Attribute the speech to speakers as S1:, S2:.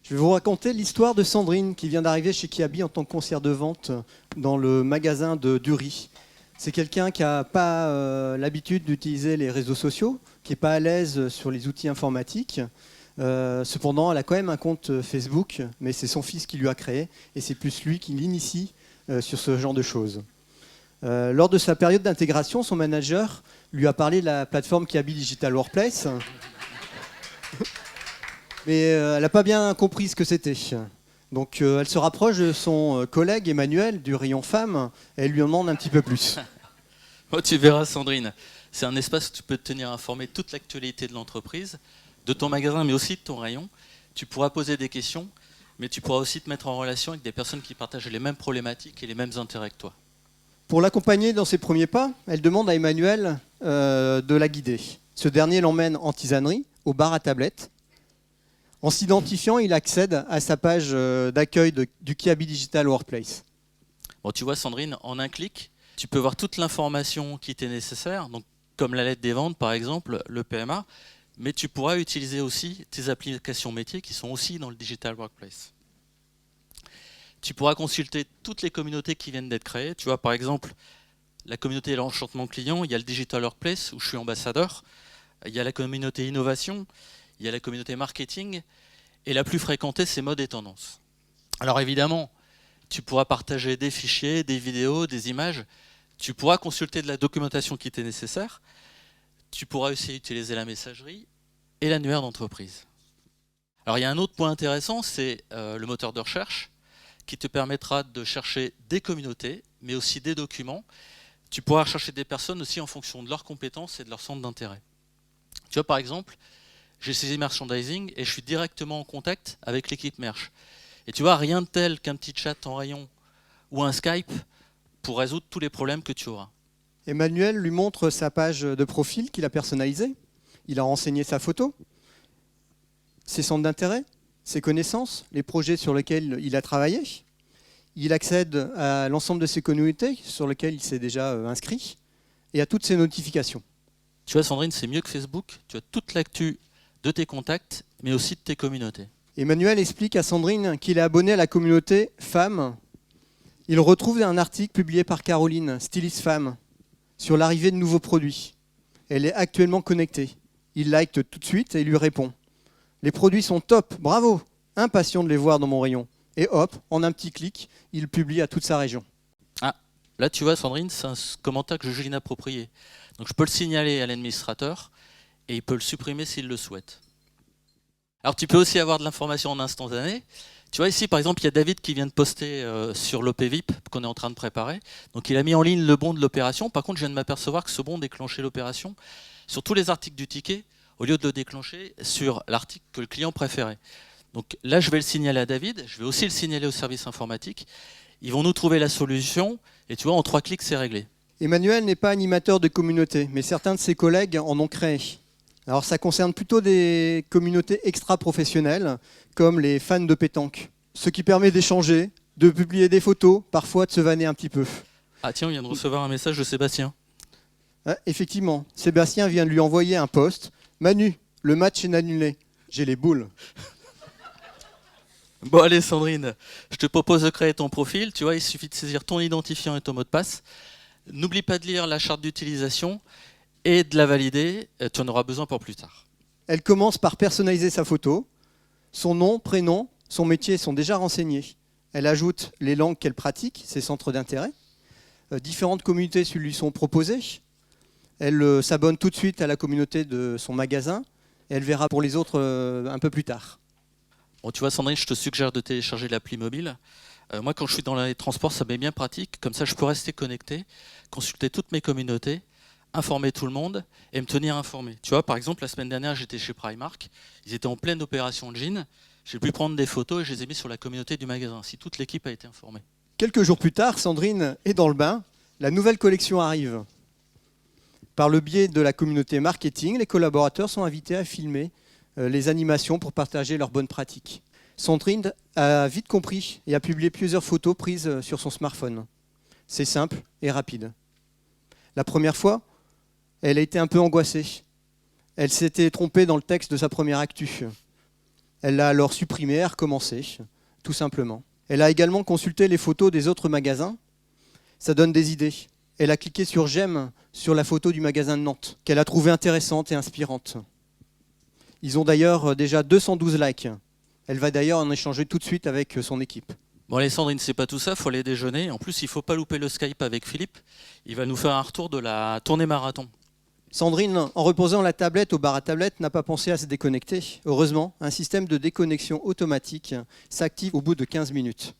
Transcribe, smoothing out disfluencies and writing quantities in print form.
S1: Je vais vous raconter l'histoire de Sandrine qui vient d'arriver chez Kiabi en tant que conseillère de vente dans le magasin de Dury. C'est quelqu'un qui n'a pas l'habitude d'utiliser les réseaux sociaux, qui n'est pas à l'aise sur les outils informatiques. Cependant, elle a quand même un compte Facebook, mais c'est son fils qui lui a créé et c'est plus lui qui l'initie sur ce genre de choses. Lors de sa période d'intégration, son manager lui a parlé de la plateforme Kiabi Digital Workplace. Mais elle n'a pas bien compris ce que c'était. Donc elle se rapproche de son collègue Emmanuel du rayon femmes et elle lui en demande un petit peu plus.
S2: Oh, tu verras Sandrine, c'est un espace où tu peux te tenir informé de toute l'actualité de l'entreprise, de ton magasin mais aussi de ton rayon. Tu pourras poser des questions, mais tu pourras aussi te mettre en relation avec des personnes qui partagent les mêmes problématiques et les mêmes intérêts que toi.
S1: Pour l'accompagner dans ses premiers pas, elle demande à Emmanuel de la guider. Ce dernier l'emmène en tisanerie, au bar à tablettes. En s'identifiant, il accède à sa page d'accueil du Kiabi Digital Workplace.
S2: Bon, tu vois Sandrine, en un clic, tu peux voir toute l'information qui t'est nécessaire, donc comme la lettre des ventes par exemple, le PMA, mais tu pourras utiliser aussi tes applications métiers qui sont aussi dans le Digital Workplace. Tu pourras consulter toutes les communautés qui viennent d'être créées. Tu vois par exemple la communauté de l'enchantement client, il y a le Digital Workplace où je suis ambassadeur, il y a la communauté innovation, il y a la communauté marketing, et la plus fréquentée, c'est mode et tendance. Alors évidemment, tu pourras partager des fichiers, des vidéos, des images, tu pourras consulter de la documentation qui t'est nécessaire, tu pourras aussi utiliser la messagerie et l'annuaire d'entreprise. Alors il y a un autre point intéressant, c'est le moteur de recherche, qui te permettra de chercher des communautés, mais aussi des documents. Tu pourras rechercher des personnes aussi en fonction de leurs compétences et de leur centre d'intérêt. Tu vois par exemple, j'ai saisi merchandising et je suis directement en contact avec l'équipe merch. Et tu vois, rien de tel qu'un petit chat en rayon ou un Skype pour résoudre tous les problèmes que tu auras.
S1: Emmanuel lui montre sa page de profil qu'il a personnalisée. Il a renseigné sa photo, ses centres d'intérêt, ses connaissances, les projets sur lesquels il a travaillé. Il accède à l'ensemble de ses communautés sur lesquelles il s'est déjà inscrit et à toutes ses notifications.
S2: Tu vois Sandrine, c'est mieux que Facebook, tu as toute l'actu de tes contacts, mais aussi de tes communautés.
S1: Emmanuel explique à Sandrine qu'il est abonné à la communauté Femmes. Il retrouve un article publié par Caroline, styliste femme, sur l'arrivée de nouveaux produits. Elle est actuellement connectée. Il like tout de suite et lui répond. Les produits sont top, bravo, impatient de les voir dans mon rayon. Et hop, en un petit clic, il publie à toute sa région.
S2: Ah, là tu vois Sandrine, c'est un commentaire que je juge inapproprié. Donc je peux le signaler à l'administrateur et il peut le supprimer s'il le souhaite. Alors tu peux aussi avoir de l'information en instantané. Tu vois ici par exemple il y a David qui vient de poster sur l'OPVIP qu'on est en train de préparer. Donc il a mis en ligne le bon de l'opération. Par contre je viens de m'apercevoir que ce bon déclenchait l'opération sur tous les articles du ticket au lieu de le déclencher sur l'article que le client préférait. Donc là je vais le signaler à David, je vais aussi le signaler au service informatique. Ils vont nous trouver la solution et tu vois en 3 clics c'est réglé.
S1: Emmanuel n'est pas animateur de communauté, mais certains de ses collègues en ont créé. Alors ça concerne plutôt des communautés extra-professionnelles, comme les fans de pétanque. Ce qui permet d'échanger, de publier des photos, parfois de se vanner un petit peu.
S2: Ah tiens, on vient de recevoir un message de Sébastien.
S1: Ah, effectivement, Sébastien vient de lui envoyer un post. Manu, le match est annulé. J'ai les boules.
S2: Bon allez Sandrine, je te propose de créer ton profil. Tu vois, il suffit de saisir ton identifiant et ton mot de passe. N'oublie pas de lire la charte d'utilisation et de la valider, tu en auras besoin pour plus tard.
S1: Elle commence par personnaliser sa photo. Son nom, prénom, son métier sont déjà renseignés. Elle ajoute les langues qu'elle pratique, ses centres d'intérêt. Différentes communautés lui sont proposées. Elle s'abonne tout de suite à la communauté de son magasin. Et elle verra pour les autres un peu plus tard.
S2: Bon, tu vois Sandrine, je te suggère de télécharger l'appli mobile. Moi quand je suis dans les transports, ça m'est bien pratique. Comme ça je peux rester connecté, consulter toutes mes communautés, informer tout le monde et me tenir informé. Tu vois, par exemple, la semaine dernière, j'étais chez Primark. Ils étaient en pleine opération de jeans. J'ai pu prendre des photos et je les ai mis sur la communauté du magasin. Si toute l'équipe a été informée.
S1: Quelques jours plus tard, Sandrine est dans le bain. La nouvelle collection arrive. Par le biais de la communauté marketing, les collaborateurs sont invités à filmer les animations pour partager leurs bonnes pratiques. Sandrine a vite compris et a publié plusieurs photos prises sur son smartphone. C'est simple et rapide. La première fois, elle a été un peu angoissée. Elle s'était trompée dans le texte de sa première actu. Elle l'a alors supprimé et recommencé, tout simplement. Elle a également consulté les photos des autres magasins. Ça donne des idées. Elle a cliqué sur j'aime sur la photo du magasin de Nantes, qu'elle a trouvée intéressante et inspirante. Ils ont d'ailleurs déjà 212 likes. Elle va d'ailleurs en échanger tout de suite avec son équipe.
S2: Bon allez Sandrine, c'est pas tout ça, il faut aller déjeuner. En plus, il faut pas louper le Skype avec Philippe. Il va nous faire un retour de la tournée marathon.
S1: Sandrine, en reposant la tablette au bar à tablette, n'a pas pensé à se déconnecter. Heureusement, un système de déconnexion automatique s'active au bout de 15 minutes.